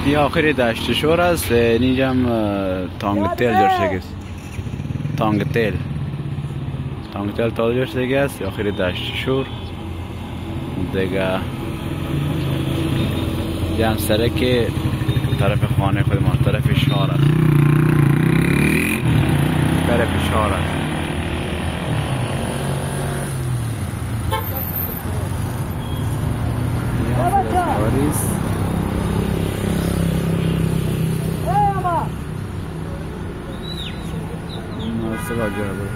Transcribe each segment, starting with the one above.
این آخری دشت شور است. اینجا هم تانگ تیل جور شده است. تانگ تیل تا جور شده است. آخری دشت شور دیگه جمع سرک طرف خانه خود ما طرف شهر است. طرف شهر است. پاریس سبا جا بود.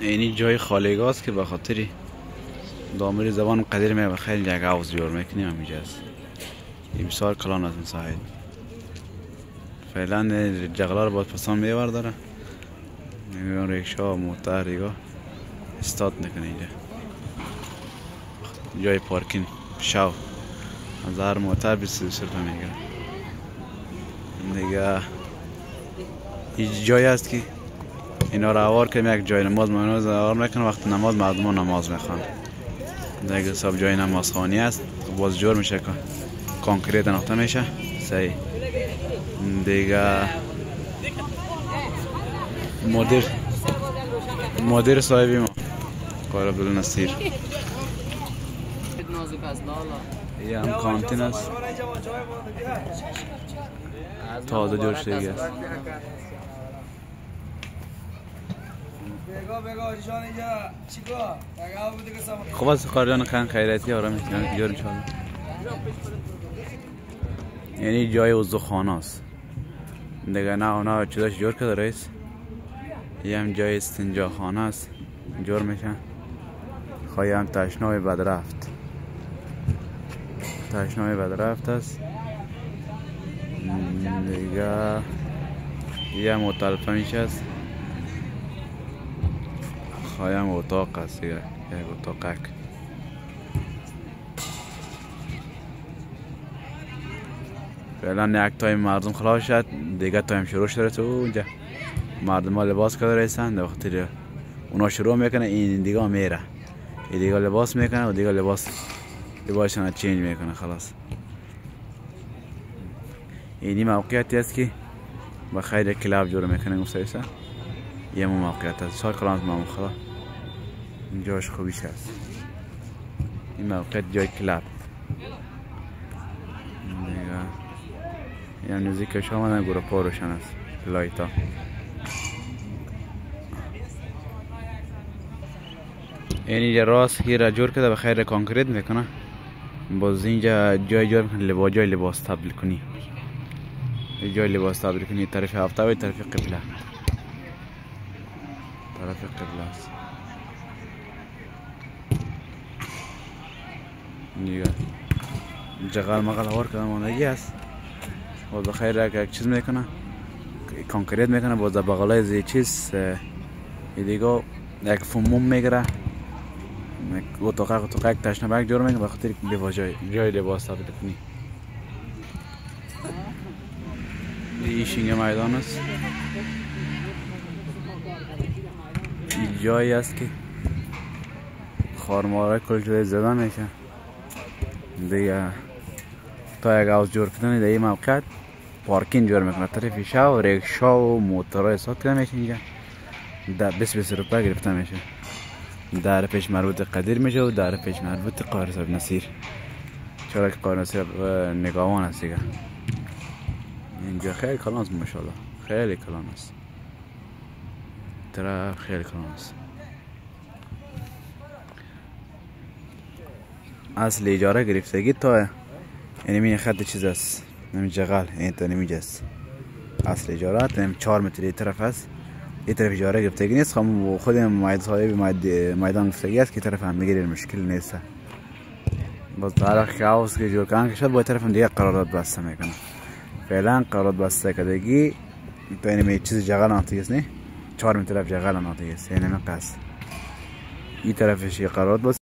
اینی جای خالیگاست که به خاطر دامری زبان قدیر می خیلی جگه عوض جور میکنیم همینجا است. امسال کلان از مساعد فعلا جغلا رو باید پسان میور داره. میگم ریکشا موتر دیگه استاد نکنه. اینجا جای پارکینگ شو از هر موتر 20 روپیه میگیره. دیگه این جای است که اینا رو آوار کنیم یک جای نماز آوار میکنه. وقت نماز مردمان نماز میخوان. دیگه سب جای نماز خانی است. باز جور میشه که کانکریت نقطه میشه صحیح. دیگه مدیر صاحبی ما کار عبدالنصیر. یه هم کانتین است تازه جور شده است. خوب است کاریان خان خیراتی آرام میکنن جور انشاءالله. یعنی جای وضوخانه است دیگه. نه اونا چیزاش جور کرده رئیس. یه هم جای استنجا خانه است جور میشن. خواهی هم تشنای بدرفت. تشنای بدرفت است دیگه. یه هم اتاق میشه است. خواهی هم اتاق است دیگه. یک اتاقک. فعلا یک تایم مردم خلاص شد دیگه تایم شروع شده. تو اونجا مردم ها لباس کرده رسن در خاطر اونا شروع میکنه. این دیگه میره این دیگه لباس میکنه و دیگه لباسشان چینج میکنه خلاص. اینی موقعیتی است که با خیلی کلاب جور میکنه گفتایسته. یه موقعیت است سال کلانت ما خدا جاش خوبیش هست. این موقعیت جای کلاب دیگه. یه موزیکش آمدن گروپا روشن است لایتا. اینجا راست هی جور کرده به خیر کانکریت میکنه. باز اینجا جای جور میکنه جای لباس تبدیل کنی. جای لباس تبدیل کنی. طرف هفته و طرف قبله. طرف قبله است دیگه. جغل مغل هور کنه ماندگی است. باز به خیر یک چیز میکنه کانکریت میکنه. باز بغلای زی چیز دیگه یک فموم میگره. اتاق تشنه بک جور میکنه به خاطر جای لباس تبدیل کنی. این شینگ میدان است. این جایی است که خارماره کل جای زده میشه دیگه. تا یک عوض جور کردن در این موقعیت پارکینگ جور میکنه. طرف شو ریکشا و موترها استاد کرده میشه. اینجا در 20 روپیه گرفته میشه. در پیش مربوط قدیر میشه و در پیش مربوط قاری صاحب نصیر. چرا که قاری نصیر نگاهان است دیگه. اینجا خیلی کلان است ماشاءالله. خیلی کلان است. طرف خیلی کلان است. اصل اجاره گرفتگی تا یعنی این خط چیز است. نمی جغل این تا نمی جست. اصل اجارات نمی 4 متری طرف است. این طرف اجاره گرفتگی نیست. خود میدان گرفتگی است که طرف هم میگیره مشکل نیست. باز برای خواست که جور کنن که شد باید طرف هم دیگه قرارداد بسته میکنه. فعلا قرارداد بسته کردگی تا این چیز جغل آنتی است نه 4 طرف جغل آنتی است. یعنی قصد این طرفش قرارداد